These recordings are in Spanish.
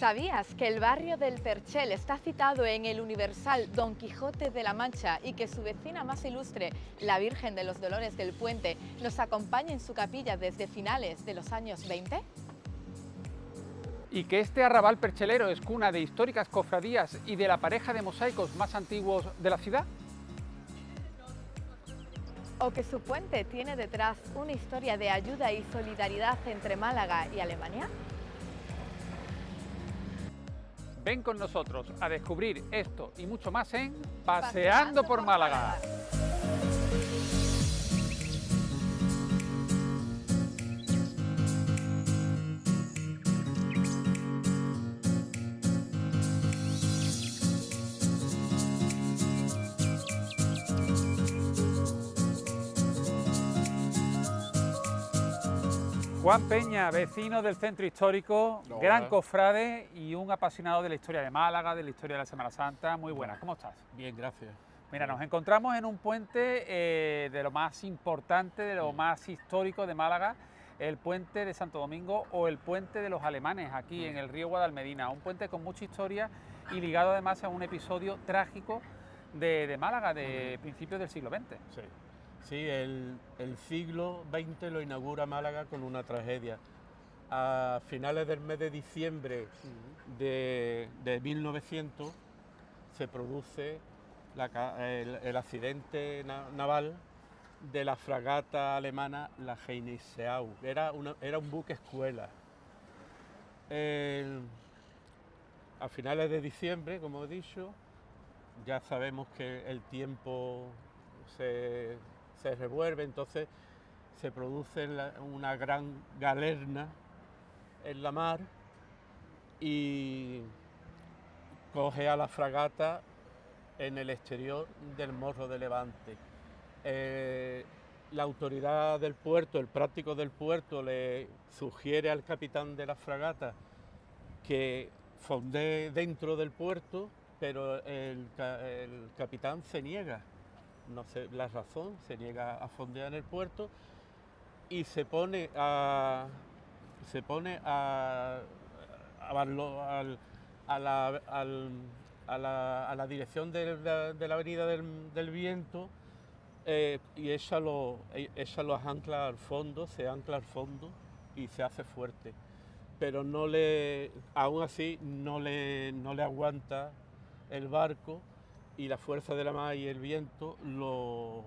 ¿Sabías que el barrio del Perchel está citado en el universal Don Quijote de la Mancha y que su vecina más ilustre, la Virgen de los Dolores del Puente, nos acompaña en su capilla desde finales de los años 20? Y que este arrabal perchelero es cuna de históricas cofradías y de la pareja de mosaicos más antiguos de la ciudad. ¿O que su puente tiene detrás una historia de ayuda y solidaridad entre Málaga y Alemania? Ven con nosotros a descubrir esto y mucho más en Paseando por Málaga. Juan Peña, vecino del centro histórico, Hola. gran cofrade y un apasionado de la historia de Málaga, de la historia de la Semana Santa. Muy buenas, ¿cómo estás? Bien, gracias. Mira, nos encontramos en un puente de lo más importante, de lo más histórico de Málaga, el puente de Santo Domingo o el puente de los alemanes, aquí en el río Guadalmedina. Un puente con mucha historia y ligado además a un episodio trágico de Málaga, de principios del siglo XX. Sí, el siglo XX lo inaugura Málaga con una tragedia. A finales del mes de diciembre de 1900 se produce el accidente naval de la fragata alemana la Heineseau. Era un buque escuela. A finales de diciembre, como he dicho, ya sabemos que el tiempo se revuelve, entonces se produce una gran galerna en la mar y coge a la fragata en el exterior del Morro de Levante. La autoridad del puerto, el práctico del puerto, le sugiere al capitán de la fragata que fondee dentro del puerto, pero el capitán se niega. No sé la razón, se niega a fondear en el puerto y se pone a la dirección de la avenida del Viento y ella los ancla al fondo, se ancla al fondo y se hace fuerte. Pero aún así no le aguanta el barco y la fuerza de la mar y el viento lo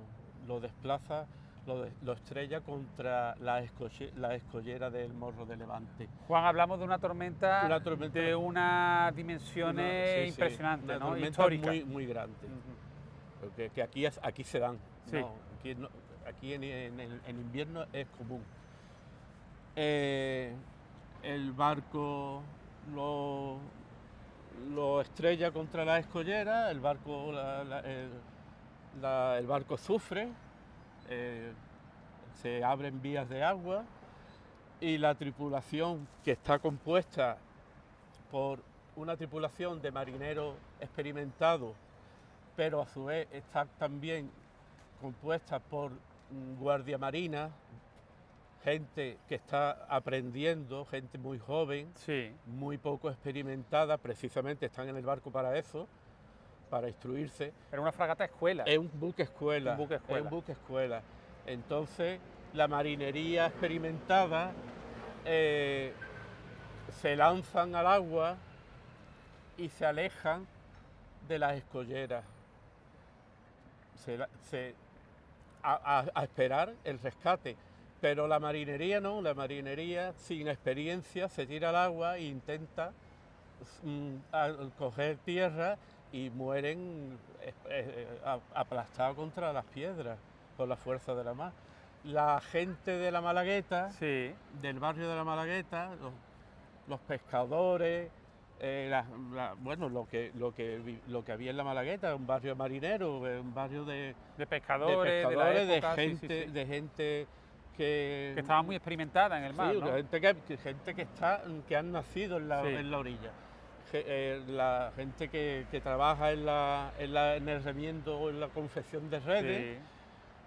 desplaza, lo estrella contra la escollera del Morro de Levante. Juan, hablamos de una tormenta de unas dimensiones impresionantes, una ¿no? tormenta Histórica. muy grande. Porque que aquí se dan, Sí. ¿no? Aquí en invierno es común. El barco lo estrella contra la escollera, el barco sufre, se abren vías de agua y la tripulación, que está compuesta por una tripulación de marineros experimentados, pero a su vez está también compuesta por guardia marina, gente que está aprendiendo, gente muy joven, Sí. muy poco experimentada, precisamente están en el barco para eso, para instruirse. Era una fragata escuela. Es un buque escuela. Un buque escuela. Es un buque escuela. Entonces, la marinería experimentada se lanzan al agua y se alejan de las escolleras. A esperar el rescate. Pero la marinería no, la marinería sin experiencia se tira al agua e intenta coger tierra y mueren aplastados contra las piedras por la fuerza de la mar. La gente de la Malagueta, Sí. del barrio de la Malagueta, los pescadores, bueno, lo que había en la Malagueta, un barrio marinero, un barrio de pescadores, de la época, de gente que estaba muy experimentada en el mar, sí, ¿no? gente que han nacido en la orilla. La gente que trabaja en el remiendo o en la confección de redes, Sí.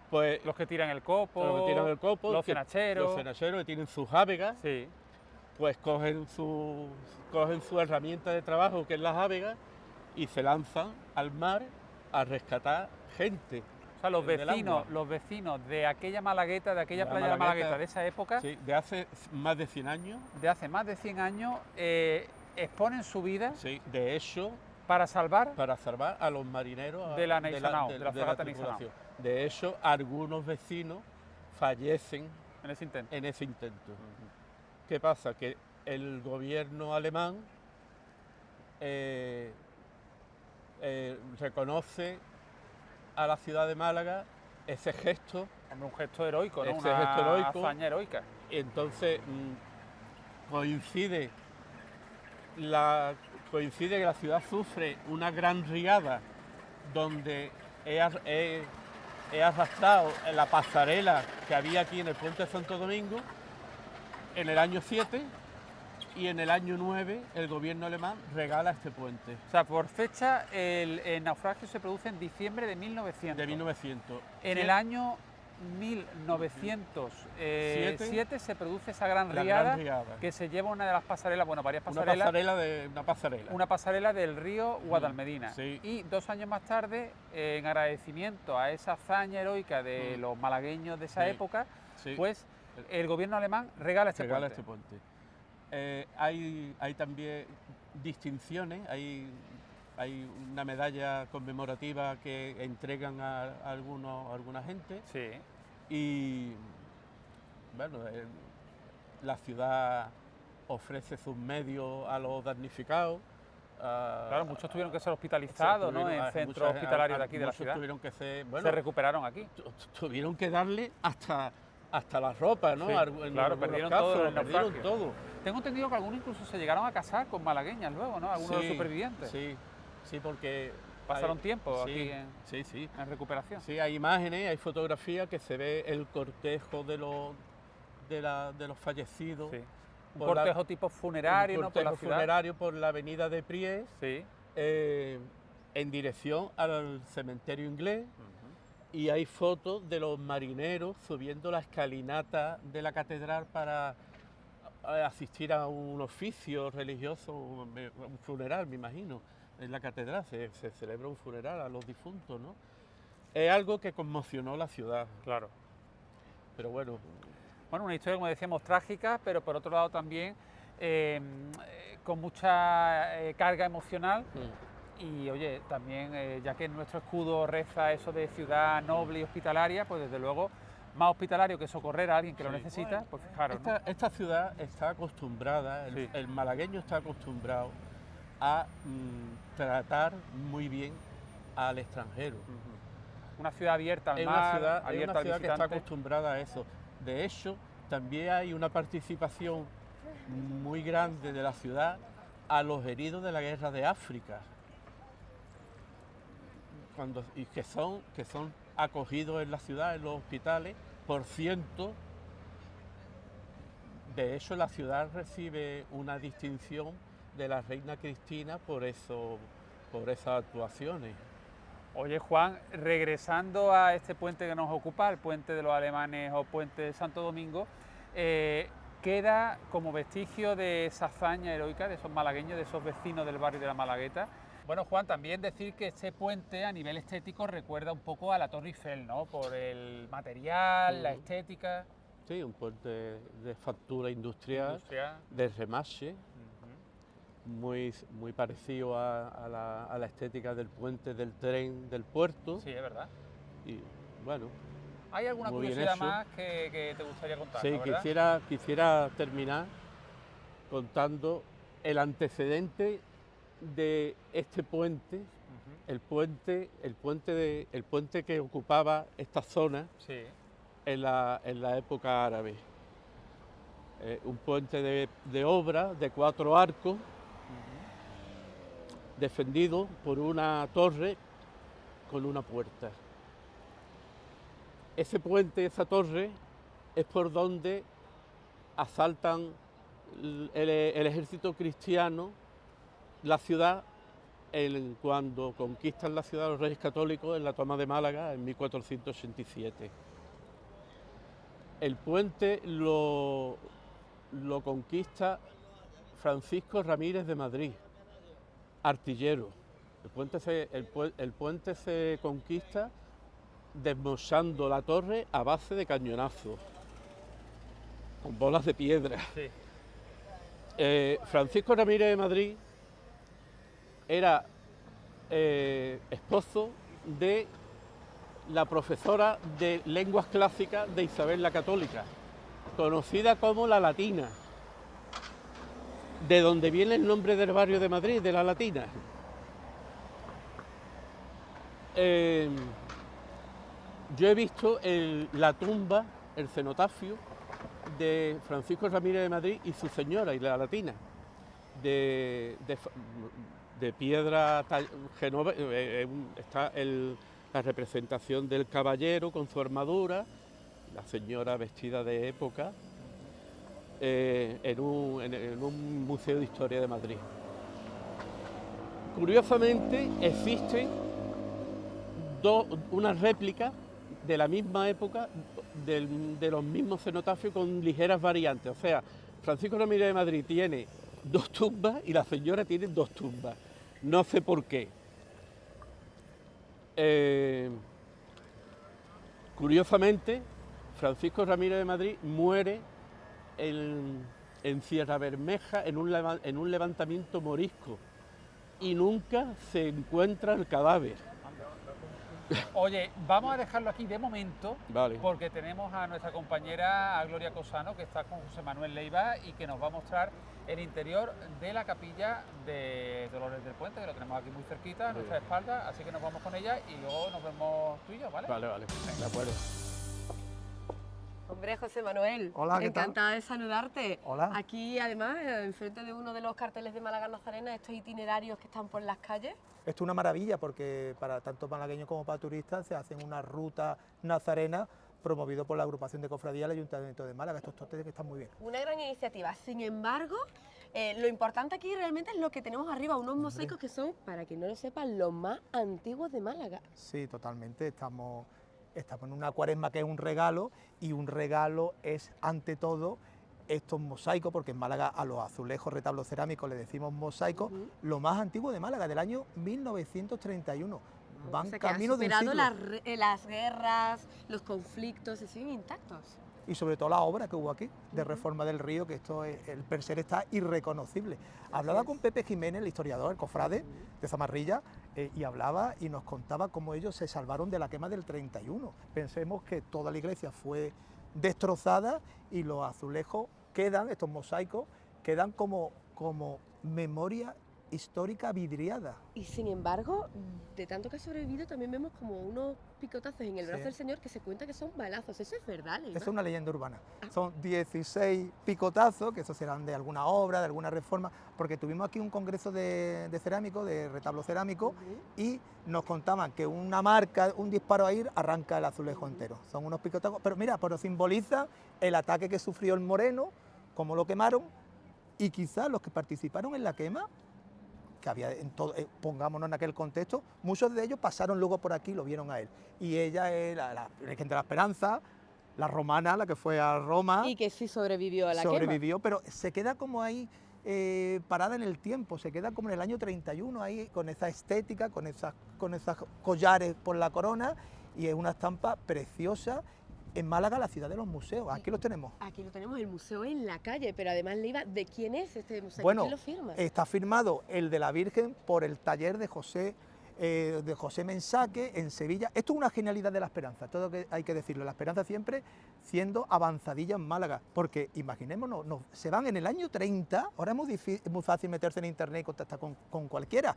pues Los que tiran el copo, los los cenacheros. que tienen sus hávegas, Sí. pues cogen su herramienta de trabajo, que es la jávega, y se lanzan al mar a rescatar gente. O sea, del agua. los vecinos de aquella Malagueta, de aquella La playa de la Malagueta, Malagueta de esa época, Sí, de hace más de 100 años. de hace más de 100 años, exponen su vida Sí, de hecho, para salvar para salvar a los marineros de la Neisanao, de la fragata Neisanao. tripulación. De hecho, algunos vecinos fallecen en ese intento. en ese intento. ¿Qué pasa? Que el gobierno alemán reconoce a la ciudad de Málaga ese gesto, Hombre, un gesto heroico, ¿no? Ese Una gesto heroico. hazaña heroica. y entonces coincide que la ciudad sufre una gran riada donde he arrastrado la pasarela que había aquí en el puente de Santo Domingo en el año 7, y en el año 9 el gobierno alemán regala este puente. O sea, por fecha, el naufragio se produce en diciembre de 1900. De 1900. En el año 1907 se produce esa gran La riada, gran riada. que se lleva una de las pasarelas, bueno, varias Una pasarelas, pasarela. una pasarela del río Guadalmedina. Sí. Y 2 años más tarde, en agradecimiento a esa hazaña heroica de los malagueños de esa Sí. época, Sí. pues el gobierno alemán regala este regala puente. este puente. Hay también distinciones, hay una medalla conmemorativa que entregan a alguna gente, Sí. y bueno, la ciudad ofrece sus medios a los damnificados. Claro, muchos tuvieron que ser hospitalizados, ¿no? En centros hospitalarios de aquí de la ciudad. Tuvieron que ser, Se recuperaron aquí. tuvieron que darle hasta la ropa, ¿no? Sí, En claro, algunos perdieron casos, todo en el perdieron naufragio. todo. Tengo entendido que algunos incluso se llegaron a casar con malagueñas luego, ¿no? Algunos de los supervivientes. Sí, porque Pasaron tiempo sí, aquí sí. en recuperación. Sí, hay imágenes, hay fotografías que se ve el cortejo de los fallecidos. Sí. Un por la- cortejo tipo funerario, un ¿no? Por la cortejo ciudad. funerario por la avenida de Pries, Sí. en dirección al cementerio inglés. Y hay fotos de los marineros subiendo la escalinata de la catedral para asistir a un oficio religioso, un funeral, me imagino. En la catedral se celebra un funeral a los difuntos, ¿no? Es algo que conmocionó la ciudad, Claro. pero bueno, Bueno, una historia, como decíamos, trágica, pero por otro lado también con mucha carga emocional. Y oye, también ya que nuestro escudo reza eso de ciudad noble y hospitalaria, pues desde luego más hospitalario que socorrer a alguien que lo Sí. necesita, pues fijaros, ¿no? esta ciudad está acostumbrada, Sí. el malagueño está acostumbrado a tratar muy bien al extranjero. Una ciudad abierta al Es mar, una ciudad, abierta al que está visitante. acostumbrada a eso. De hecho, también hay una participación muy grande de la ciudad a los heridos de la guerra de África, y que son acogidos en la ciudad, en los hospitales, por ciento. De hecho, la ciudad recibe una distinción de la reina Cristina por esas actuaciones. Oye, Juan, regresando a este puente que nos ocupa, el puente de los alemanes o puente de Santo Domingo, queda como vestigio de esa hazaña heroica de esos malagueños, de esos vecinos del barrio de la Malagueta. Bueno, Juan, también decir que este puente a nivel estético recuerda un poco a la Torre Eiffel, ¿no? Por el material, la estética. Sí, un puente de factura industrial, de remache, muy parecido a la estética del puente del tren del puerto. Sí, es verdad. Y bueno, ¿Hay alguna muy bien curiosidad hecho. más que te gustaría contar? Sí, quisiera terminar contando el antecedente de este puente, el puente que ocupaba esta zona Sí. en la época árabe. Un puente de obra de 4 arcos, defendido por una torre con una puerta. Ese puente, esa torre, es por donde asaltan el ejército cristiano la ciudad cuando conquistan la ciudad los Reyes Católicos en la toma de Málaga en 1487. El puente lo lo conquista Francisco Ramírez de Madrid, artillero. El puente se conquista desmochando la torre a base de cañonazos, con bolas de piedra. Sí. Francisco Ramírez de Madrid era esposo de la profesora de lenguas clásicas de Isabel la Católica, conocida como la Latina, de donde viene el nombre del barrio de Madrid, de la Latina. Yo he visto la tumba, el cenotafio de Francisco Ramírez de Madrid y su señora, y la Latina, de piedra está la representación del caballero con su armadura, la señora vestida de época, en un museo de historia de Madrid. Curiosamente existen una réplica de la misma época de los mismos cenotafios con ligeras variantes. O sea, Francisco Ramírez de Madrid tiene 2 tumbas y la señora tiene 2 tumbas. No sé por qué. Curiosamente, Francisco Ramírez de Madrid muere en Sierra Bermeja en un levantamiento morisco y nunca se encuentra el cadáver. Oye, vamos a dejarlo aquí de momento, Vale. porque tenemos a nuestra compañera a Gloria Cosano, que está con José Manuel Leiva y que nos va a mostrar el interior de la capilla de Dolores del Puente, que lo tenemos aquí muy cerquita, a nuestra espalda, así que nos vamos con ella y luego nos vemos tú y yo, ¿vale? Vale, de acuerdo. Hombre, José Manuel, Hola, ¿qué tal? encantada de saludarte. Hola. Aquí, además, enfrente de uno de los carteles de Málaga Nazarena, estos itinerarios que están por las calles. Esto es una maravilla porque para tanto malagueños como para turistas se hacen una ruta nazarena promovido por la agrupación de cofradía del Ayuntamiento de Málaga. Estos totes que están muy bien. Una gran iniciativa. Sin embargo, lo importante aquí realmente es lo que tenemos arriba, unos mosaicos que son, para quien no lo sepa, los más antiguos de Málaga. Sí, totalmente. Estamos en una cuaresma que es un regalo y un regalo es ante todo estos mosaicos, porque en Málaga a los azulejos retablos cerámicos le decimos mosaicos, lo más antiguo de Málaga, del año 1931. Van O sea, que camino han de un superado siglo. las guerras, los conflictos, y siguen intactos. Y sobre todo la obra que hubo aquí, de reforma del río, que esto es, el perser está irreconocible. Hablaba con Pepe Jiménez, el historiador, el cofrade de Zamarrilla, y hablaba y nos contaba cómo ellos se salvaron de la quema del 31. Pensemos que toda la iglesia fue destrozada y los azulejos quedan, estos mosaicos, quedan como memoria histórica vidriada. Y sin embargo, de tanto que ha sobrevivido, también vemos como unos picotazos en el brazo del señor que se cuenta que son balazos. ¿Eso es verdad, Leiva? Eso es una leyenda urbana. Son 16 picotazos, que esos serán de alguna obra, de alguna reforma, porque tuvimos aquí un congreso de cerámico, de retablo cerámico, y nos contaban que una marca, un disparo ahí, arranca el azulejo entero. Son unos picotazos, pero mira, pero simboliza el ataque que sufrió el Moreno, cómo lo quemaron, y quizás los que participaron en la quema, que había en todo, pongámonos en aquel contexto, muchos de ellos pasaron luego por aquí y lo vieron a él. Y ella es la Virgen de la Esperanza, la romana, la que fue a Roma. Y que sí sobrevivió a la Sobrevivió, pero se queda como ahí parada en el tiempo, se queda como en el año 31 ahí, con esa estética, con esas collares por la corona, y es una estampa preciosa. En Málaga, la ciudad de los museos, aquí los tenemos. Aquí lo tenemos, el museo en la calle, pero además, Leiva, ¿de quién es este museo? Bueno, ¿Quién lo firma? Está firmado el de la Virgen por el taller de José Mensaque en Sevilla. Esto es una genialidad de la Esperanza, todo que hay que decirlo. La Esperanza siempre siendo avanzadilla en Málaga, porque imaginémonos, se van en el año 30, ahora es muy fácil meterse en internet y contactar con cualquiera.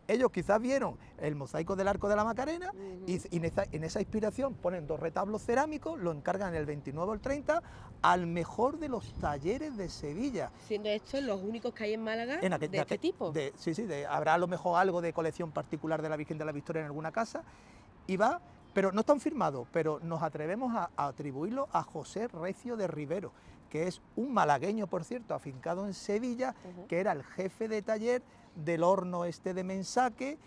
Ellos quizás vieron el mosaico del Arco de la Macarena y en esa inspiración ponen 2 retablos cerámicos, lo encargan en el 29 o el 30 al mejor de los talleres de Sevilla. Siendo estos los únicos que hay en Málaga de este tipo. Habrá a lo mejor algo de colección particular de la Virgen de la Victoria en alguna casa, y va, pero no están firmados, pero nos atrevemos a atribuirlo a José Recio de Rivero, que es un malagueño, por cierto, afincado en Sevilla, que era el jefe de taller del horno este de Mensaque,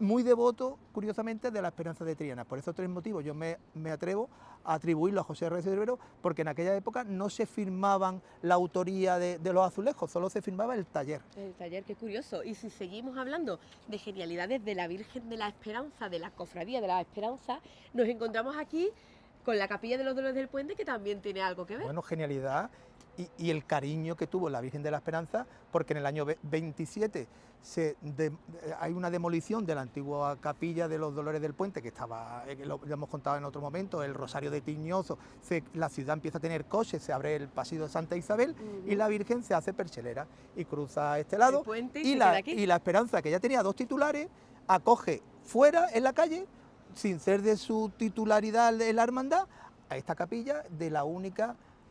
muy devoto, curiosamente, de la Esperanza de Triana. Por esos 3 motivos yo me atrevo a atribuirlo a José Recio de Rivero, porque en aquella época no se firmaban la autoría de los azulejos, solo se firmaba el taller. El taller, qué curioso. Y si seguimos hablando de genialidades de la Virgen de la Esperanza, de la Cofradía de la Esperanza, nos encontramos aquí con la Capilla de los Dolores del Puente, que también tiene algo que ver. Bueno, genialidad y el cariño que tuvo la Virgen de la Esperanza, porque en el año 27 hay una demolición de la antigua Capilla de los Dolores del Puente, que estaba, lo hemos contado en otro momento, el Rosario de Tiñoso, la ciudad empieza a tener coches, se abre el pasillo de Santa Isabel y la Virgen se hace perchelera y cruza este lado. El puente y se queda aquí. y la Esperanza, que ya tenía 2 titulares, acoge fuera en la calle, sin ser de su titularidad en la hermandad, a esta capilla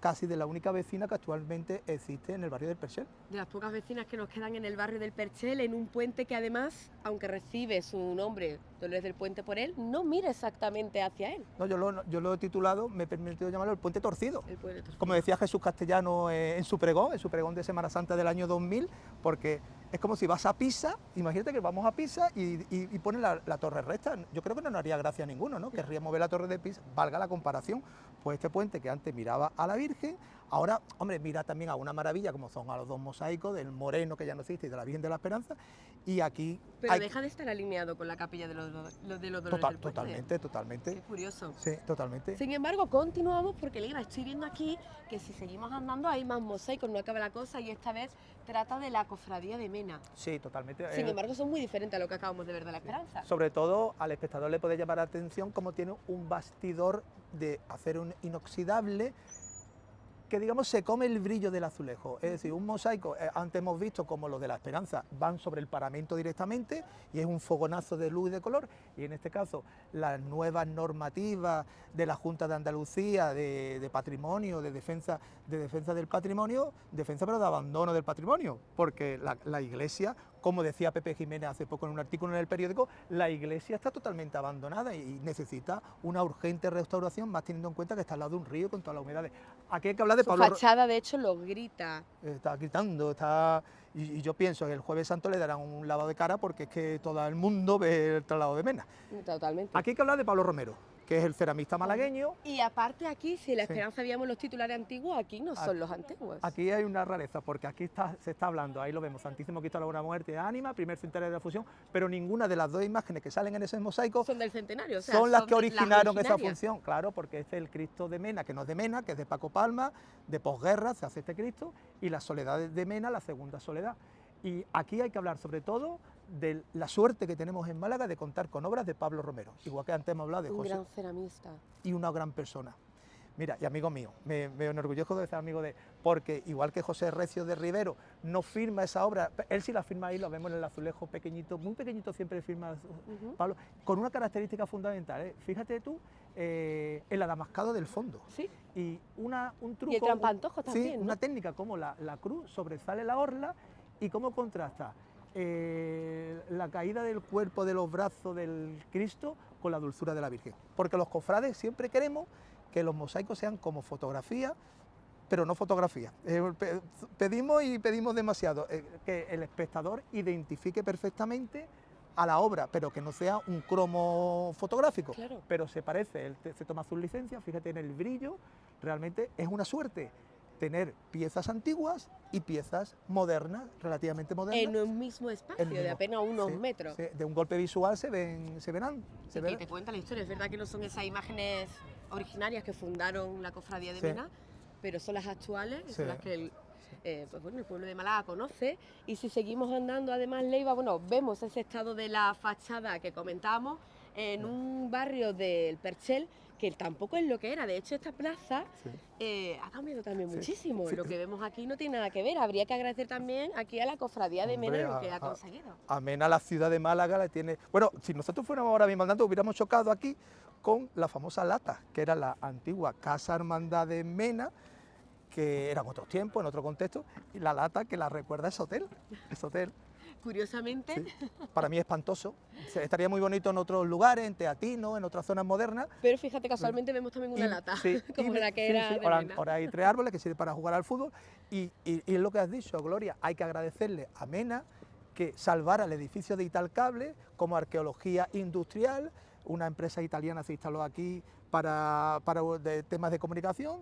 casi de la única vecina que actualmente existe en el barrio del Perchel. De las pocas vecinas que nos quedan en el barrio del Perchel, en un puente que además, aunque recibe su nombre, Dolores del Puente por él, no mira exactamente hacia él. No, yo lo he titulado, me he permitido llamarlo el Puente Torcido. El puente torcido. Como decía Jesús Castellano en su pregón de Semana Santa del año 2000, porque es como si vas a Pisa, imagínate que vamos a Pisa y ponen la torre recta. Yo creo que no nos haría gracia a ninguno, ¿no? Querríamos ver la torre de Pisa, valga la comparación. Pues este puente que antes miraba a la Virgen, ahora, hombre, mira también a una maravilla como son a los 2 mosaicos del Moreno, que ya no existe, y de la Virgen de la Esperanza, y aquí... Pero deja de estar alineado con la Capilla de los Dolores del Puente. Totalmente. Qué curioso. Sí, totalmente. Sin embargo, continuamos porque, Leiva, estoy viendo aquí que si seguimos andando hay más mosaicos, no acaba la cosa, y esta vez trata de la Cofradía de Mena. Sí, totalmente. Sin embargo, son muy diferentes a lo que acabamos de ver de la Esperanza. Sobre todo al espectador le puede llamar la atención cómo tiene un bastidor de acero inoxidable que, digamos, se come el brillo del azulejo. Es decir, un mosaico, antes hemos visto como los de la Esperanza van sobre el paramento directamente y es un fogonazo de luz y de color, y en este caso las nuevas normativas de la Junta de Andalucía de patrimonio, de defensa del patrimonio, pero de abandono del patrimonio, porque la Iglesia, como decía Pepe Jiménez hace poco en un artículo en el periódico, la Iglesia está totalmente abandonada y necesita una urgente restauración, más teniendo en cuenta que está al lado de un río con todas las humedades. Aquí hay que hablar de Su Pablo... fachada, de hecho, lo grita. Está gritando, y yo pienso que el Jueves Santo le darán un lavado de cara, porque es que todo el mundo ve el traslado de Mena. Totalmente. Aquí hay que hablar de Pablo Romero, que es el ceramista malagueño. Y aparte aquí, si en la Esperanza veíamos los titulares antiguos, aquí no son los antiguos. Aquí hay una rareza, porque aquí se está hablando, ahí lo vemos, Santísimo Cristo de la Buena Muerte de Ánima, primer centenario de la fusión, pero ninguna de las 2 imágenes que salen en ese mosaico Son del centenario, o sea, son las que originaron esa originarias. función, claro, porque este es el Cristo de Mena, que no es de Mena, que es de Paco Palma, de posguerra se hace este Cristo, y la Soledad de Mena, la segunda Soledad. Y aquí hay que hablar sobre todo de la suerte que tenemos en Málaga de contar con obras de Pablo Romero, igual que antes hemos hablado de Un José, gran ceramista. y una gran persona. Mira, y amigo mío, me enorgullezco de ser amigo de... Porque igual que José Recio de Rivero no firma esa obra, él sí la firma ahí, lo vemos en el azulejo pequeñito, muy pequeñito siempre firma Pablo, con una característica fundamental, ¿eh? Fíjate tú, el adamascado del fondo. Sí. Y un truco... Y el trampantojo también, Sí, ¿no? una técnica como la cruz sobresale la orla y cómo contrasta la caída del cuerpo, de los brazos del Cristo con la dulzura de la Virgen. Porque los cofrades siempre queremos que los mosaicos sean como fotografía, pero no fotografía. Pedimos demasiado, que el espectador identifique perfectamente a la obra, pero que no sea un cromo fotográfico. Claro. Pero se parece, él se toma sus licencias, fíjate en el brillo, realmente es una suerte tener piezas antiguas y piezas modernas, relativamente modernas. En un mismo espacio, de apenas unos metros. Sí, de un golpe visual se verán. Y te cuenta la historia, es verdad que no son esas imágenes originarias que fundaron la Cofradía de Mena, pero son las actuales, son las que el pueblo de Málaga conoce. Y si seguimos andando, además, Leiva, bueno, vemos ese estado de la fachada que comentábamos en un barrio del Perchel, que tampoco es lo que era. De hecho, esta plaza ha cambiado también muchísimo. Lo que vemos aquí no tiene nada que ver. Habría que agradecer también aquí a la Cofradía de Mena lo que ha conseguido. A Mena, la ciudad de Málaga, la tiene... Bueno, si nosotros fuéramos ahora mismo andando, hubiéramos chocado aquí con la famosa Lata, que era la antigua Casa Hermandad de Mena, que era en otros tiempos, en otro contexto, y la Lata que la recuerda es hotel. Curiosamente. Sí. Para mí es espantoso. Estaría muy bonito en otros lugares, en Teatino, en otras zonas modernas. Pero fíjate, casualmente vemos también una lata, como la que era de Mena. Ahora hay 3 árboles que sirven para jugar al fútbol y es lo que has dicho, Gloria, hay que agradecerle a Mena que salvara el edificio de Italcable como arqueología industrial. Una empresa italiana se instaló aquí para temas de comunicación,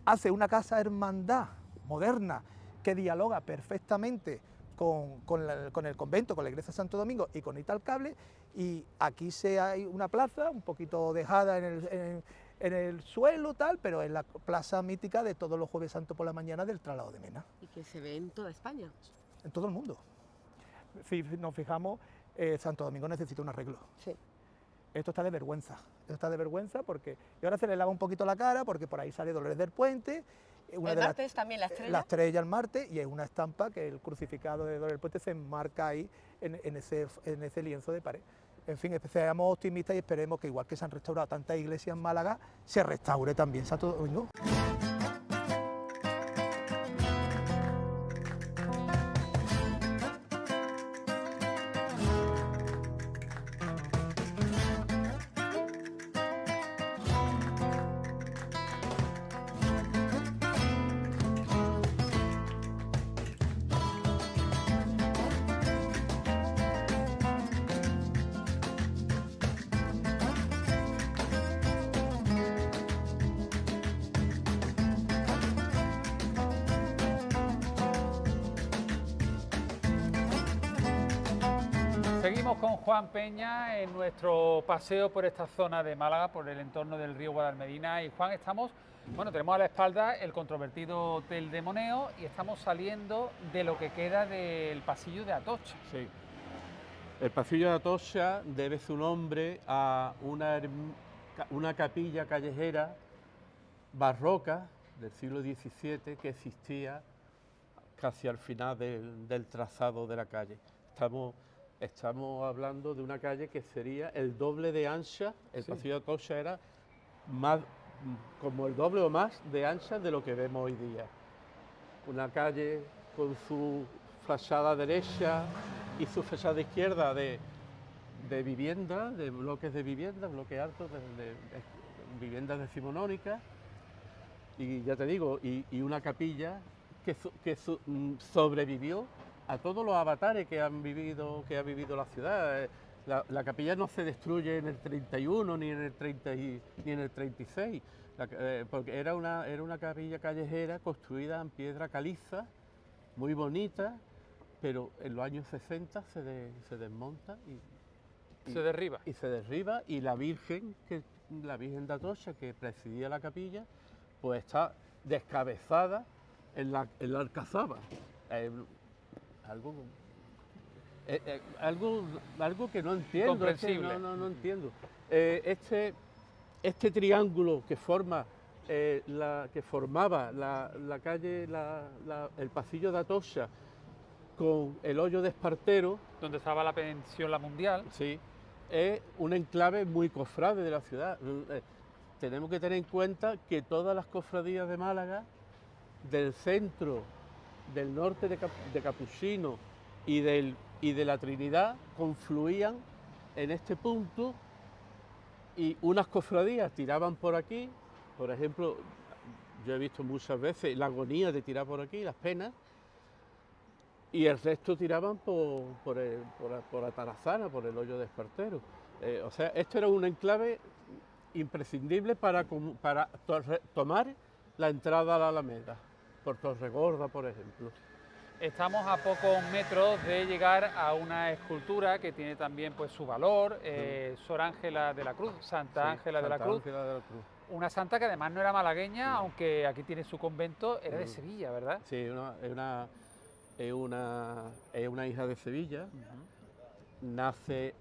hace una casa hermandad moderna que dialoga perfectamente con el convento, con la iglesia de Santo Domingo y con Italcable, y aquí hay una plaza un poquito dejada en el suelo, tal, pero es la plaza mítica de todos los jueves santos por la mañana del traslado de Mena. Y que se ve en toda España. En todo el mundo. Si nos fijamos, Santo Domingo necesita un arreglo. Sí. Esto está de vergüenza porque... Y ahora se le lava un poquito la cara porque por ahí sale Dolores del Puente. El martes también la estrella. La estrella el martes, y es una estampa que el crucificado de Dolores del Puente se enmarca ahí en ese lienzo de pared. En fin, seamos optimistas y esperemos que igual que se han restaurado tantas iglesias en Málaga, se restaure también Santo Domingo. Seguimos con Juan Peña en nuestro paseo por esta zona de Málaga, por el entorno del río Guadalmedina. Y Juan, tenemos a la espalda el controvertido Hotel de Moneo y estamos saliendo de lo que queda del pasillo de Atocha. Sí. El pasillo de Atocha debe su nombre a una capilla callejera barroca del siglo XVII que existía casi al final del trazado de la calle. Estamos hablando de una calle que sería el doble de ancha. El pasillo de Atocha era más, como el doble o más de ancha de lo que vemos hoy día. Una calle con su fachada derecha y su fachada izquierda de vivienda, de bloques de vivienda, bloques altos de viviendas decimonónicas, y ya te digo, y una capilla que sobrevivió a todos los avatares que ha vivido la ciudad. La capilla no se destruye en el 31 ni en el 36, porque era una capilla callejera construida en piedra caliza, muy bonita, pero en los años 60 se desmonta y se derriba. Y se derriba, y la Virgen de Atocha, que presidía la capilla, pues está descabezada en la alcazaba. Algo que no entiendo. Incomprensible. No entiendo. Este triángulo que formaba la calle, el pasillo de Atocha con el hoyo de Espartero, donde estaba la pensión La Mundial. Sí, es un enclave muy cofrade de la ciudad. Tenemos que tener en cuenta que todas las cofradías de Málaga, del centro, del norte de Capuchino y de la Trinidad, confluían en este punto, y unas cofradías tiraban por aquí. Por ejemplo, yo he visto muchas veces la agonía de tirar por aquí, las penas, y el resto tiraban por Atarazana, por el hoyo de Espartero. O sea, esto era un enclave imprescindible para tomar la entrada a la Alameda, por Torregorda, por ejemplo. Estamos a pocos metros de llegar a una escultura que tiene también pues su valor, Sor Ángela de la Cruz, Santa Ángela de la Cruz. Una santa que además no era malagueña, aunque aquí tiene su convento, era de Sevilla, ¿verdad? Sí, es una hija de Sevilla. Nace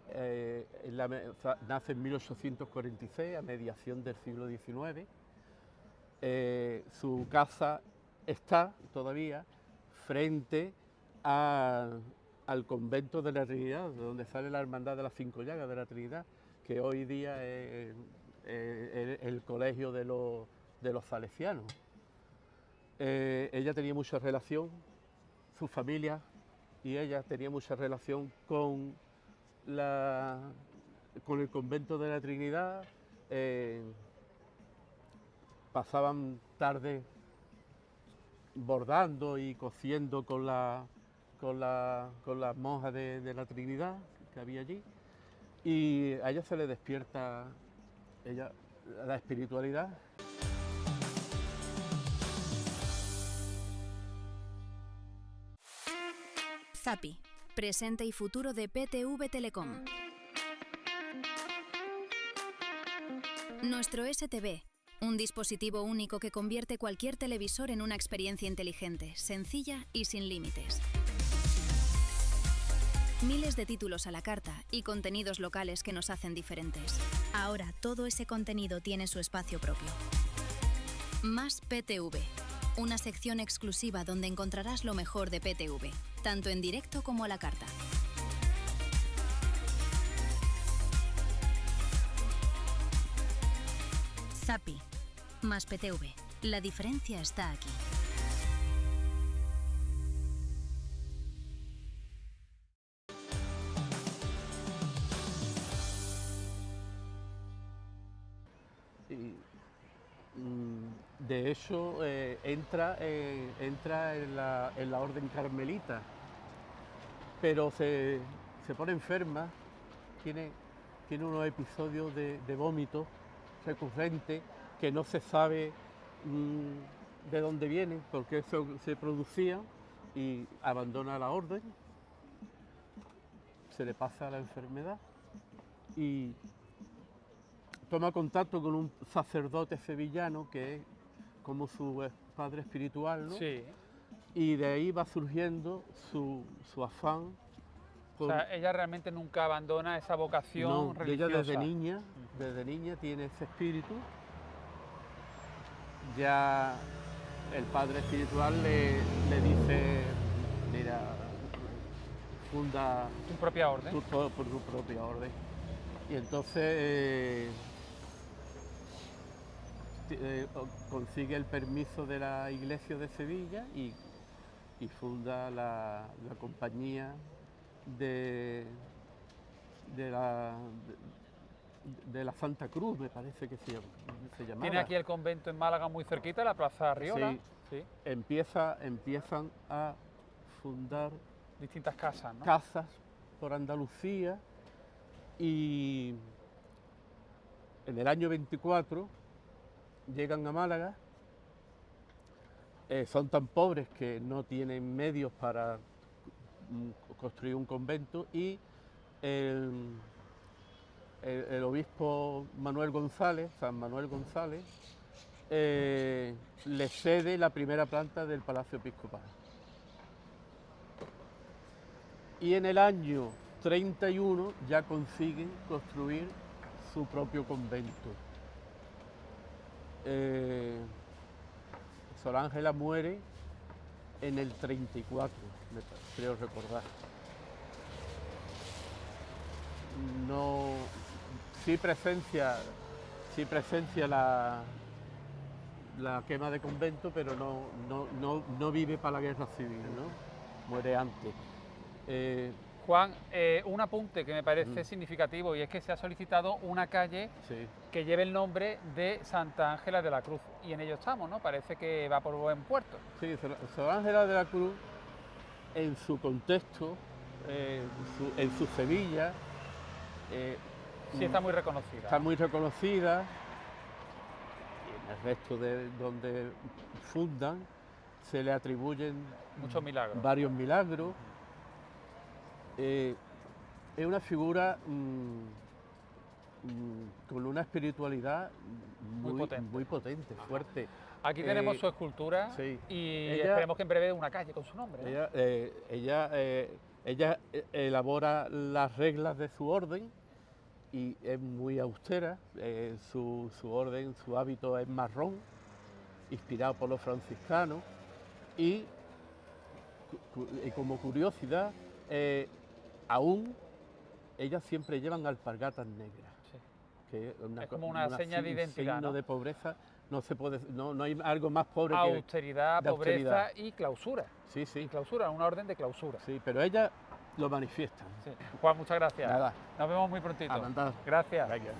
en 1846, a mediación del siglo XIX. Su casa está todavía frente al convento de la Trinidad, de donde sale la Hermandad de las Cinco Llagas de la Trinidad, que hoy día es el colegio de los salesianos. Ella tenía mucha relación, su familia y ella tenía mucha relación con el convento de la Trinidad. Pasaban tardes bordando y cosiendo con la con las monjas de la Trinidad que había allí, y a ella se le despierta la espiritualidad. Zapi, presente y futuro de PTV Telecom. Nuestro STV, un dispositivo único que convierte cualquier televisor en una experiencia inteligente, sencilla y sin límites. Miles de títulos a la carta y contenidos locales que nos hacen diferentes. Ahora todo ese contenido tiene su espacio propio. Más PTV, una sección exclusiva donde encontrarás lo mejor de PTV, tanto en directo como a la carta. Zapi, más PTV. La diferencia está aquí. De hecho, entra en la orden carmelita, pero se pone enferma, tiene unos episodios de vómito recurrente que no se sabe de dónde vienen, porque se producían, y abandona la orden, se le pasa la enfermedad y toma contacto con un sacerdote sevillano que es como su padre espiritual, ¿no? Sí. Y de ahí va surgiendo su afán. O sea, ella realmente nunca abandona esa vocación religiosa. Ella desde niña tiene ese espíritu. Ya el padre espiritual le dice, mira, funda Tu propia orden. por tu propia orden. Y entonces consigue el permiso de la iglesia de Sevilla y funda la compañía de la Santa Cruz, me parece que se llamaba. Tiene aquí el convento en Málaga muy cerquita, la Plaza Arriola. Sí. Sí. Empiezan a fundar Distintas casas, ¿no? casas por Andalucía, y en el año 24 llegan a Málaga. Son tan pobres que no tienen medios para construir un convento, y el obispo Manuel González, San Manuel González, le cede la primera planta del Palacio Episcopal. Y en el año 31 ya consiguen construir su propio convento. Sor Ángela muere en el 34, creo recordar. No, sí presencia la quema de convento, pero no vive para la guerra civil, ¿no? Muere antes. Juan, un apunte que me parece significativo, y es que se ha solicitado una calle Sí. que lleve el nombre de Santa Ángela de la Cruz, y en ello estamos, ¿no? Parece que va por buen puerto. Sí, Sor Ángela de la Cruz, en su contexto, en su Sevilla, Sí, está muy reconocida. está muy reconocida, y en el resto de donde fundan se le atribuyen Muchos milagros. varios milagros. Es una figura con una espiritualidad muy potente, fuerte. Aquí tenemos su escultura, sí. y Ella- esperemos que en breve una calle con su nombre, ¿no? Ella elabora las reglas de su orden y es muy austera. Su orden, su hábito es marrón, inspirado por los franciscanos, y como curiosidad, aún ellas siempre llevan alpargatas negras, Sí. que Es como una seña de identidad, signo ¿no? de pobreza. No hay algo más pobre Austeridad, de pobreza austeridad. y clausura. Sí, sí, Y clausura, una orden de clausura. sí, pero ellas lo manifiestan. Sí. Juan, muchas gracias. Nada. Nos vemos muy prontito. A mandar. Gracias. Venga.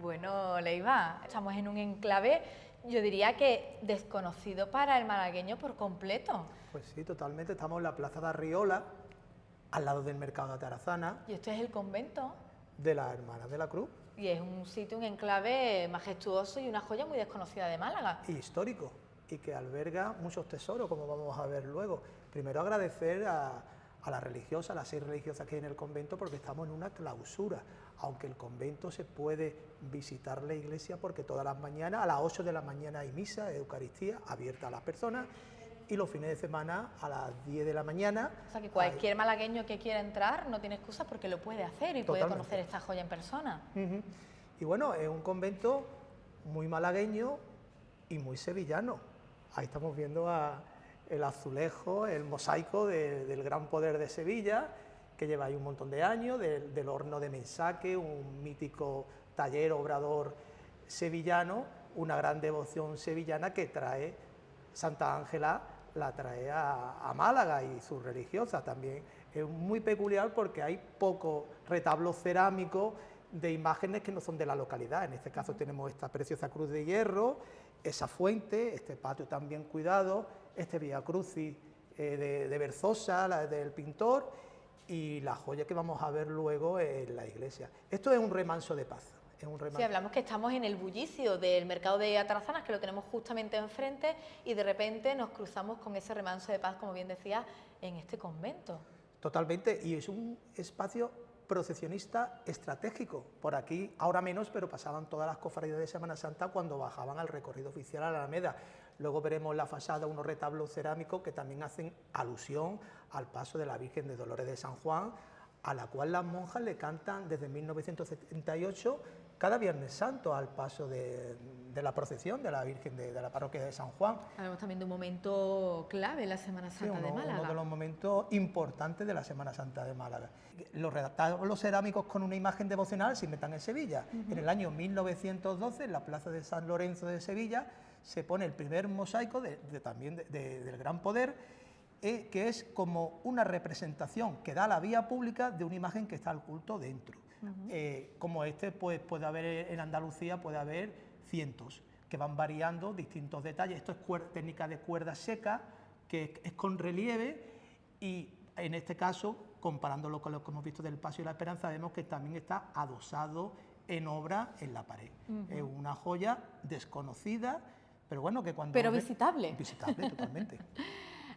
Bueno, Leiva, estamos en un enclave, yo diría que desconocido para el malagueño por completo. Pues sí, totalmente. Estamos en la Plaza de Arriola, al lado del Mercado de Atarazana, Y esto es el convento. de las Hermanas de la Cruz, Y es un sitio, un enclave majestuoso y una joya muy desconocida de Málaga. y histórico, y que alberga muchos tesoros, como vamos a ver luego. Primero agradecer a las religiosas, a las 6 religiosas que hay en el convento, porque estamos en una clausura, aunque el convento se puede visitar la iglesia, porque todas las mañanas, a las 8 de la mañana hay misa, Eucaristía, abierta a las personas, y los fines de semana a las 10 de la mañana. O sea que cualquier malagueño que quiera entrar no tiene excusa porque lo puede hacer y puede Totalmente. conocer esta joya en persona. Ujú. Y bueno, es un convento muy malagueño y muy sevillano. Ahí estamos viendo el azulejo, el mosaico del Gran Poder de Sevilla, que lleva ahí un montón de años, del horno de Mensaque, un mítico taller obrador sevillano, una gran devoción sevillana que trae Santa Ángela, la trae a Málaga, y sus religiosas también. Es muy peculiar porque hay pocos retablos cerámicos de imágenes que no son de la localidad. En este caso tenemos esta preciosa cruz de hierro, esa fuente, este patio también cuidado, este Vía Crucis de Berzosa, del pintor, y la joya que vamos a ver luego en la iglesia. Esto es un remanso de paz. Sí, hablamos que estamos en el bullicio del mercado de Atarazanas, que lo tenemos justamente enfrente, y de repente nos cruzamos con ese remanso de paz, como bien decía, en este convento. Totalmente, y es un espacio procesionista estratégico. Por aquí, ahora menos, pero pasaban todas las cofradías de Semana Santa cuando bajaban al recorrido oficial a la Alameda. Luego veremos en la fachada unos retablos cerámicos que también hacen alusión al paso de la Virgen de Dolores de San Juan, a la cual las monjas le cantan desde 1978 cada Viernes Santo al paso de la procesión de la Virgen de la parroquia de San Juan. Hablamos también de un momento clave en la Semana Santa Sí, de Málaga. uno de los momentos importantes de la Semana Santa de Málaga. Los retablos cerámicos con una imagen devocional se inventan en Sevilla. En el año 1912, en la plaza de San Lorenzo de Sevilla, se pone el primer mosaico también del Gran Poder, que es como una representación que da a la vía pública de una imagen que está al culto dentro. Como este, pues puede haber en Andalucía, puede haber cientos, que van variando distintos detalles. Esto es técnica de cuerda seca, que es con relieve, y en este caso, comparándolo con lo que hemos visto del Paseo de la Esperanza, vemos que también está adosado en obra en la pared. Es una joya desconocida, pero bueno, que cuando... Pero visitable. Visitable, totalmente.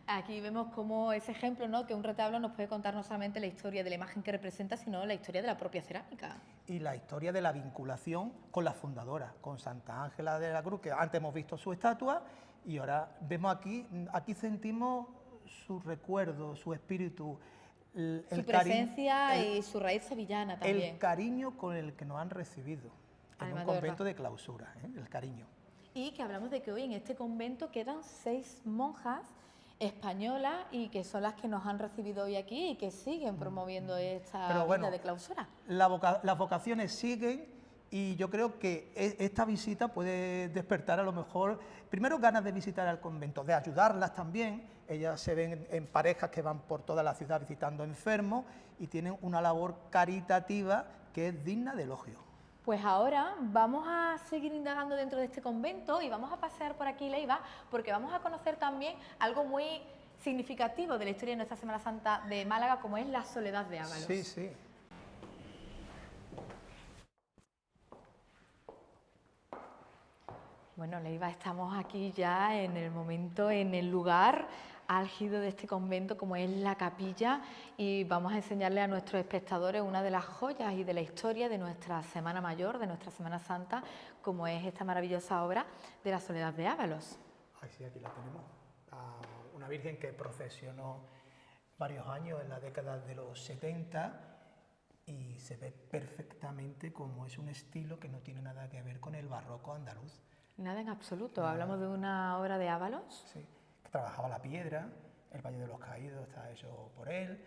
Aquí vemos como ese ejemplo, ¿no?, que un retablo nos puede contar no solamente la historia de la imagen que representa, sino la historia de la propia cerámica. Y la historia de la vinculación con la fundadora, con Santa Ángela de la Cruz, que antes hemos visto su estatua, y ahora vemos aquí sentimos su recuerdo, su espíritu, su presencia y su raíz sevillana también. El cariño con el que nos han recibido en Además, un convento de clausura, el cariño. Y que hablamos de que hoy en este convento quedan 6 monjas españolas y que son las que nos han recibido hoy aquí y que siguen promoviendo esta vida de clausura. Las vocaciones siguen, y yo creo que esta visita puede despertar a lo mejor, primero, ganas de visitar al convento, de ayudarlas también. Ellas se ven en parejas que van por toda la ciudad visitando enfermos y tienen una labor caritativa que es digna de elogio. Pues ahora vamos a seguir indagando dentro de este convento y vamos a pasear por aquí, Leiva, porque vamos a conocer también algo muy significativo de la historia de nuestra Semana Santa de Málaga, como es la Soledad de Ábalos. Sí, sí. Bueno, Leiva, estamos aquí ya en el momento, en el lugar álgido de este convento, como es la capilla, y vamos a enseñarle a nuestros espectadores una de las joyas y de la historia de nuestra Semana Mayor, de nuestra Semana Santa, como es esta maravillosa obra de la Soledad de Ábalos. Ay, sí, aquí la tenemos. Una virgen que procesionó varios años en la década de los 70, y se ve perfectamente como es un estilo que no tiene nada que ver con el barroco andaluz. Nada en absoluto. Hablamos de una obra de Ábalos. Sí, que trabajaba la piedra, el Valle de los Caídos está hecho por él,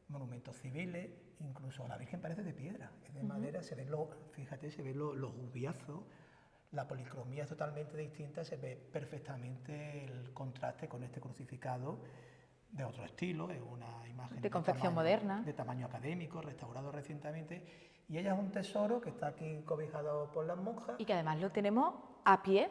monumentos civiles, incluso la Virgen parece de piedra, es de madera, se ven los ubiazos, la policromía es totalmente distinta, se ve perfectamente el contraste con este crucificado de otro estilo, es una imagen de confección moderna, de tamaño académico, restaurado recientemente, y ella es un tesoro que está aquí cobijado por las monjas. Y que además lo tenemos a pie,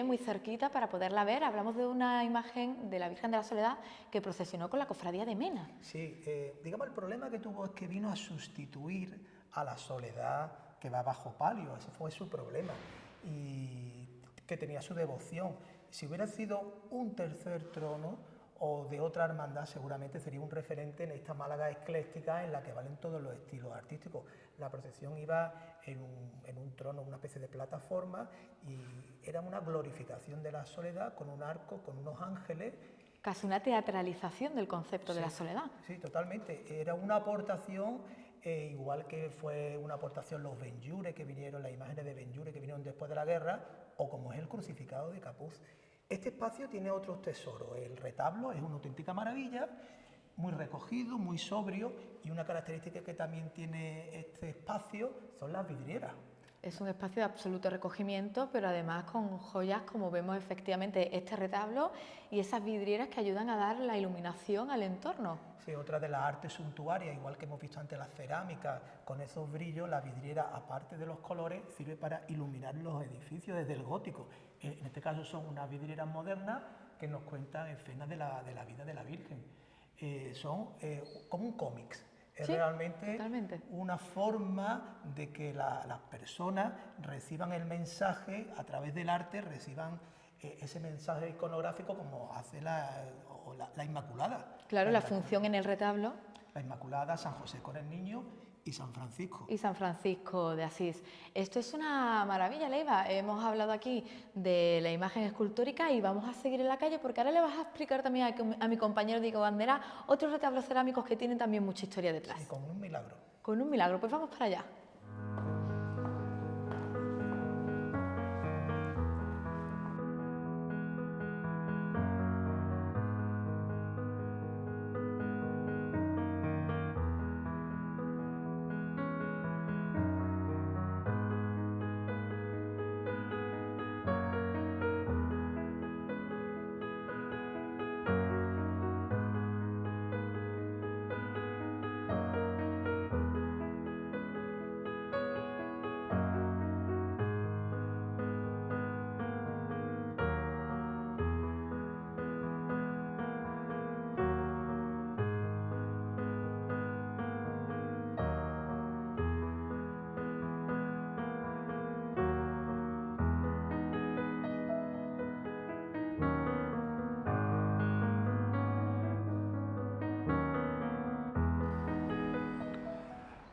muy cerquita para poderla ver. Hablamos de una imagen de la Virgen de la Soledad que procesionó con la cofradía de Mena. Sí, digamos el problema que tuvo es que vino a sustituir a la Soledad que va bajo palio, ese fue su problema, y que tenía su devoción. Si hubiera sido un tercer trono o de otra hermandad, seguramente sería un referente en esta Málaga ecléctica en la que valen todos los estilos artísticos. La procesión iba en un trono, una especie de plataforma, y era una glorificación de la Soledad con un arco, con unos ángeles. Casi una teatralización del concepto de la soledad. Sí, totalmente. Era una aportación, igual que fue una aportación los Benlliure, que vinieron, las imágenes de Benlliure que vinieron después de la guerra, o como es el crucificado de Capuz. Este espacio tiene otros tesoros. El retablo es una auténtica maravilla, muy recogido, muy sobrio, y una característica que también tiene este espacio son las vidrieras. Es un espacio de absoluto recogimiento, pero además con joyas como vemos efectivamente este retablo y esas vidrieras que ayudan a dar la iluminación al entorno. Sí, otra de las artes suntuarias, igual que hemos visto antes las cerámicas, con esos brillos, la vidriera, aparte de los colores, sirve para iluminar los edificios desde el gótico. En este caso son unas vidrieras modernas que nos cuentan escenas de la vida de la Virgen. Son como un cómics. Es realmente totalmente una forma de que las personas reciban el mensaje a través del arte, reciban ese mensaje iconográfico como hace la Inmaculada. Claro, la función en el retablo. La Inmaculada, San José con el Niño y San Francisco. Y San Francisco de Asís. Esto es una maravilla, Leiva. Hemos hablado aquí de la imagen escultórica y vamos a seguir en la calle porque ahora le vas a explicar también a mi compañero Diego Bandera otros retablos cerámicos que tienen también mucha historia detrás. Sí, con un milagro. Con un milagro, pues vamos para allá.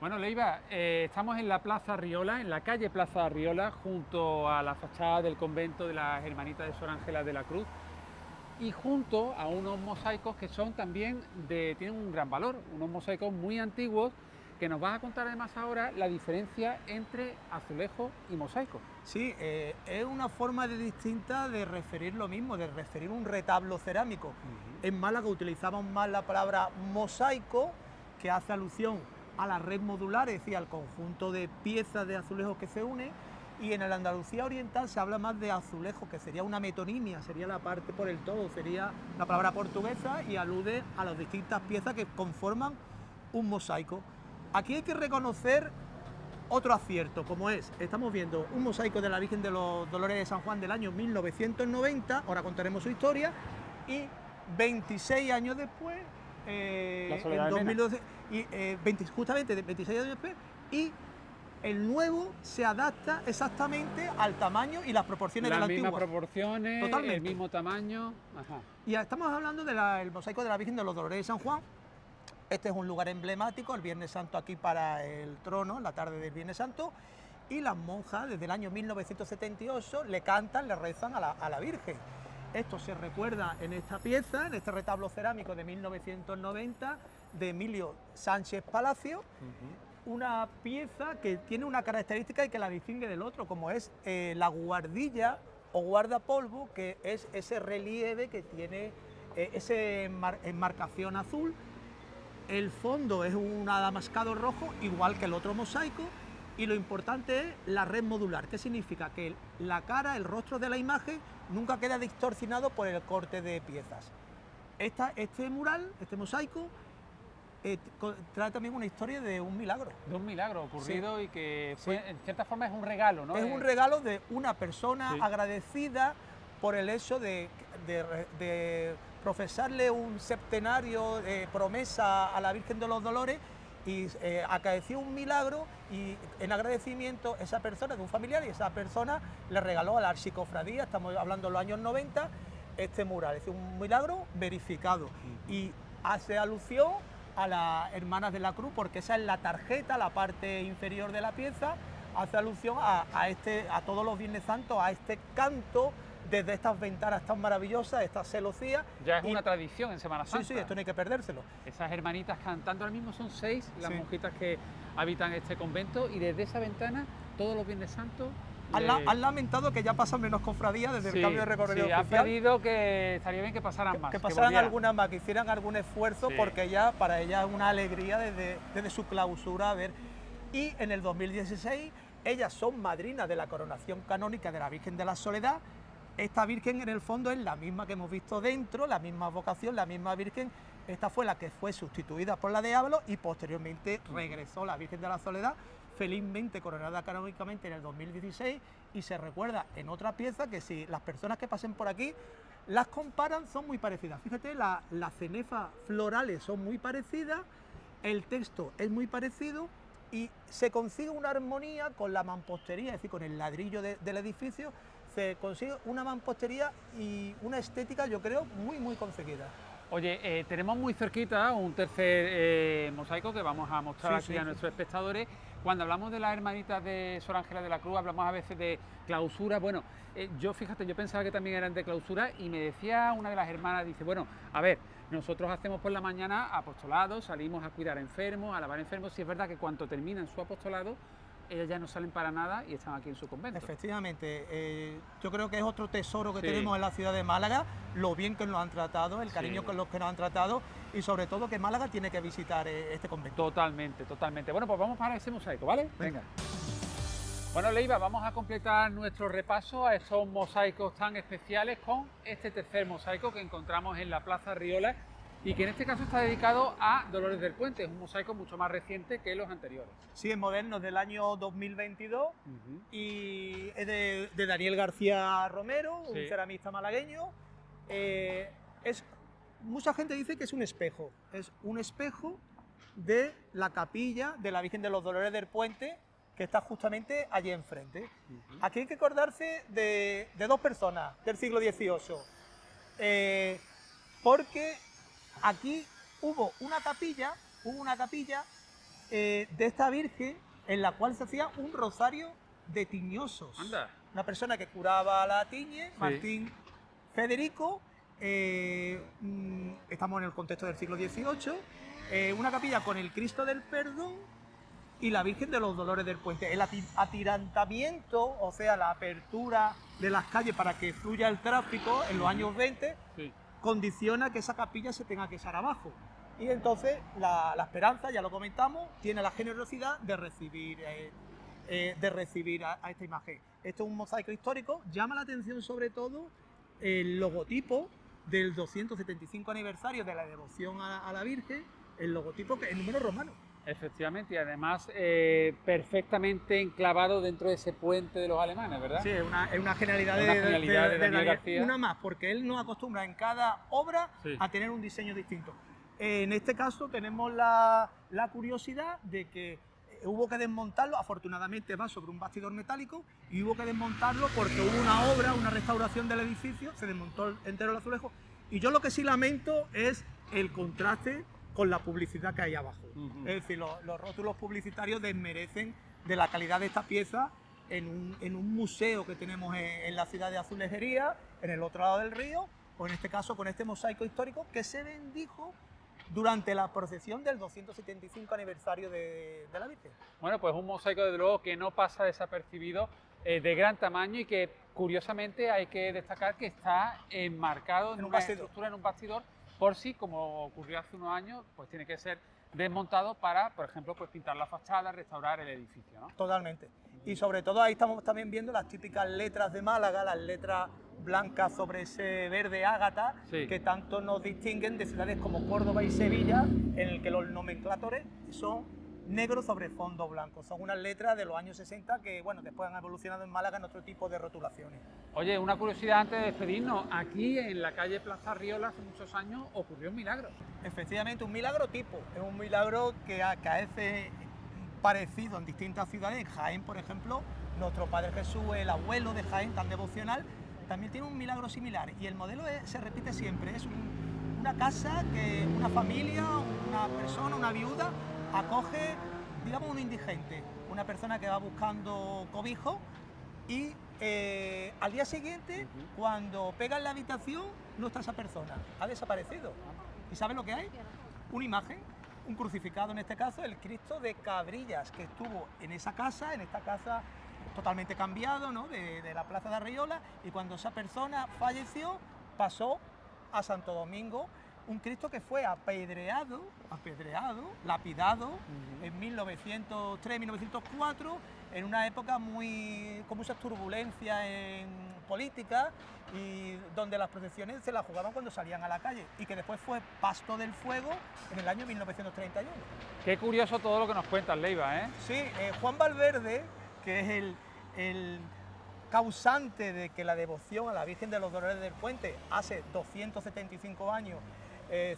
Bueno, Leiva, estamos en la Plaza Arriola, en la calle Plaza Arriola, junto a la fachada del convento de las Hermanitas de Sor Ángela de la Cruz y junto a unos mosaicos que son también tienen un gran valor, unos mosaicos muy antiguos que nos vas a contar además ahora la diferencia entre azulejo y mosaico. Sí, es una forma distinta de referir lo mismo, de referir un retablo cerámico. En Málaga utilizamos más la palabra mosaico, que hace alusión a la red modular, es decir, al conjunto de piezas de azulejos que se unen, y en el Andalucía oriental se habla más de azulejo, que sería una metonimia, sería la parte por el todo, sería la palabra portuguesa y alude a las distintas piezas que conforman un mosaico. Aquí hay que reconocer otro acierto, como estamos viendo un mosaico de la Virgen de los Dolores de San Juan del año 1990, ahora contaremos su historia, y 26 años después, en 2012, justamente 26 años después, y el nuevo se adapta exactamente al tamaño y las proporciones del antiguo. Las mismas proporciones, totalmente. El mismo tamaño. Ajá. Y estamos hablando del mosaico de la Virgen de los Dolores de San Juan. Este es un lugar emblemático, el Viernes Santo aquí para el trono, la tarde del Viernes Santo, y las monjas desde el año 1978 le cantan, le rezan a la Virgen. Esto se recuerda en esta pieza, en este retablo cerámico de 1990 de Emilio Sánchez Palacio, una pieza que tiene una característica y que la distingue del otro, como es la guardilla o guardapolvo, que es ese relieve que tiene esa enmarcación azul. El fondo es un adamascado rojo, igual que el otro mosaico, y lo importante es la red modular, que significa que la cara, el rostro de la imagen, nunca queda distorsionado por el corte de piezas. este mural, este mosaico, trae también una historia de un milagro. De un milagro ocurrido y que fue, en cierta forma es un regalo, ¿no? Es un regalo de una persona Sí. agradecida por el hecho de profesarle un septenario de promesa a la Virgen de los Dolores y acaeció un milagro y en agradecimiento esa persona, de un familiar, y esa persona le regaló a la archicofradía, estamos hablando de los años 90, este mural. Es un milagro verificado y hace alusión a las Hermanas de la Cruz, porque esa es la tarjeta, la parte inferior de la pieza, hace alusión a todos los Viernes Santos, a este canto desde estas ventanas tan maravillosas, estas celosías. Ya es una tradición en Semana Santa. Sí, esto no hay que perdérselo. Esas hermanitas cantando, ahora mismo son 6 las Sí. monjitas que habitan este convento, y desde esa ventana, todos los Viernes Santos... Han lamentado que ya pasan menos cofradías desde el cambio de recorrido han oficial. pedido que estaría bien que pasaran más. Que pasaran volvieran. algunas más, que hicieran algún esfuerzo, Sí. porque ya para ellas es una alegría desde su clausura. A ver. Y en el 2016 ellas son madrinas de la coronación canónica de la Virgen de la Soledad. Esta Virgen en el fondo es la misma que hemos visto dentro, la misma vocación, la misma Virgen. Esta fue la que fue sustituida por la de Ábalos y posteriormente regresó la Virgen de la Soledad, felizmente coronada canónicamente en el 2016, y se recuerda en otra pieza que si las personas que pasen por aquí las comparan, son muy parecidas. Fíjate, las cenefas florales son muy parecidas, el texto es muy parecido y se consigue una armonía con la mampostería, es decir, con el ladrillo del edificio, se consigue una mampostería y una estética, yo creo, muy conseguida. Oye, tenemos muy cerquita un tercer mosaico que vamos a mostrar Sí, aquí a sí. nuestros espectadores. Cuando hablamos de las hermanitas de Sor Ángela de la Cruz, hablamos a veces de clausura. Bueno, yo pensaba que también eran de clausura, y me decía una de las hermanas, dice, bueno, a ver, nosotros hacemos por la mañana apostolado, salimos a cuidar a enfermos, a lavar enfermos. Si es verdad que cuando terminan su apostolado, ellas ya no salen para nada y están aquí en su convento. Efectivamente, yo creo que es otro tesoro que Sí. tenemos en la ciudad de Málaga, lo bien que nos han tratado, el cariño Sí. con los que nos han tratado, y sobre todo que Málaga tiene que visitar este convento. Totalmente, totalmente. Bueno, pues vamos para ese mosaico, ¿vale? Venga. Bueno, Leiva, vamos a completar nuestro repaso a estos mosaicos tan especiales con este tercer mosaico que encontramos en la Plaza Riola, y que en este caso está dedicado a Dolores del Puente. Es un mosaico mucho más reciente que los anteriores. Sí, es moderno, del año 2022, y es de Daniel García Romero, un Sí. ceramista malagueño. Mucha gente dice que es un espejo de la capilla de la Virgen de los Dolores del Puente, que está justamente allí enfrente. Aquí hay que acordarse de dos personas del siglo XVIII, porque aquí hubo una capilla de esta Virgen en la cual se hacía un rosario de tiñosos. Anda. Una persona que curaba la tiñe, Martín Federico, estamos en el contexto del siglo XVIII, una capilla con el Cristo del Perdón y la Virgen de los Dolores del Puente. El atirantamiento, o sea, la apertura de las calles para que fluya el tráfico en los años 20, Sí. condiciona que esa capilla se tenga que echar abajo. Y entonces la Esperanza, ya lo comentamos, tiene la generosidad de recibir a esta imagen. Esto es un mosaico histórico. Llama la atención sobre todo el logotipo del 275 aniversario de la devoción a la Virgen, el logotipo que es número romano. Efectivamente, y además perfectamente enclavado dentro de ese puente de los alemanes, ¿verdad? Sí, es una genialidad, Una genialidad de Daniel García. Una más, porque él nos acostumbra en cada obra Sí. a tener un diseño distinto. En este caso tenemos la curiosidad de que hubo que desmontarlo, afortunadamente va sobre un bastidor metálico, y hubo que desmontarlo porque hubo una obra, una restauración del edificio, se desmontó entero el azulejo, y yo lo que sí lamento es el contraste con la publicidad que hay abajo. Es decir, los rótulos publicitarios desmerecen de la calidad de esta pieza en un museo que tenemos en la ciudad de Azulejería, en el otro lado del río, o en este caso con este mosaico histórico que se bendijo durante la procesión del 275 aniversario de la Virgen. Bueno, pues un mosaico desde luego que no pasa desapercibido, de gran tamaño, y que curiosamente hay que destacar que está enmarcado en En un una bastidor. estructura, en un bastidor, por si, como ocurrió hace unos años, pues tiene que ser desmontado para, por ejemplo, pues pintar la fachada, restaurar el edificio, ¿no? Totalmente. Y sobre todo ahí estamos también viendo las típicas letras de Málaga, las letras blancas sobre ese verde ágata, Sí. que tanto nos distinguen de ciudades como Córdoba y Sevilla, en el que los nomenclatores son negros sobre fondo blanco. Son unas letras de los años 60 que, bueno, después han evolucionado en Málaga en otro tipo de rotulaciones. Oye, una curiosidad antes de despedirnos. Aquí en la calle Plaza Riola hace muchos años ocurrió un milagro. Efectivamente, un milagro tipo, es un milagro que acaece parecido en distintas ciudades. En Jaén, por ejemplo, nuestro Padre Jesús, el abuelo de Jaén, tan devocional, también tiene un milagro similar. Y el modelo se repite siempre, es una casa que una familia, una persona, una viuda, acoge, digamos, un indigente, una persona que va buscando cobijo y al día siguiente, cuando pega en la habitación, no está esa persona, ha desaparecido. ¿Y sabes lo que hay? Una imagen, un crucificado en este caso, el Cristo de Cabrillas, que estuvo en esta casa totalmente cambiado, ¿no? de la Plaza de Arriola, y cuando esa persona falleció, pasó a Santo Domingo, un Cristo que fue apedreado, lapidado en 1903-1904, en una época con muchas turbulencias en política y donde las procesiones se las jugaban cuando salían a la calle y que después fue pasto del fuego en el año 1931. Qué curioso todo lo que nos cuentas, Leiva, ¿eh? Sí, Juan Valverde, que es el causante de que la devoción a la Virgen de los Dolores del Puente hace 275 años,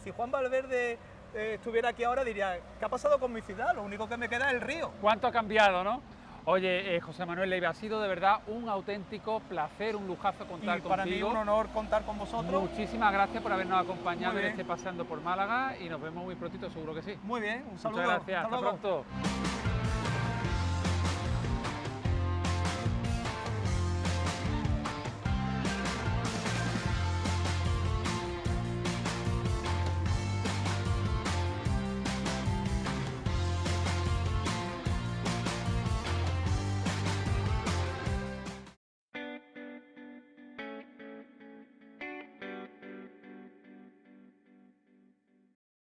si Juan Valverde estuviera aquí ahora diría, ¿qué ha pasado con mi ciudad? Lo único que me queda es el río. ¿Cuánto ha cambiado, no? Oye, José Manuel Leiva, ha sido de verdad un auténtico placer, un lujazo contar Y para mí contigo. un honor contar con vosotros. Muchísimas gracias por habernos acompañado Muy en bien. este Paseando por Málaga y nos vemos muy prontito, seguro que sí. Muy bien, un saludo. Muchas gracias, hasta luego. pronto.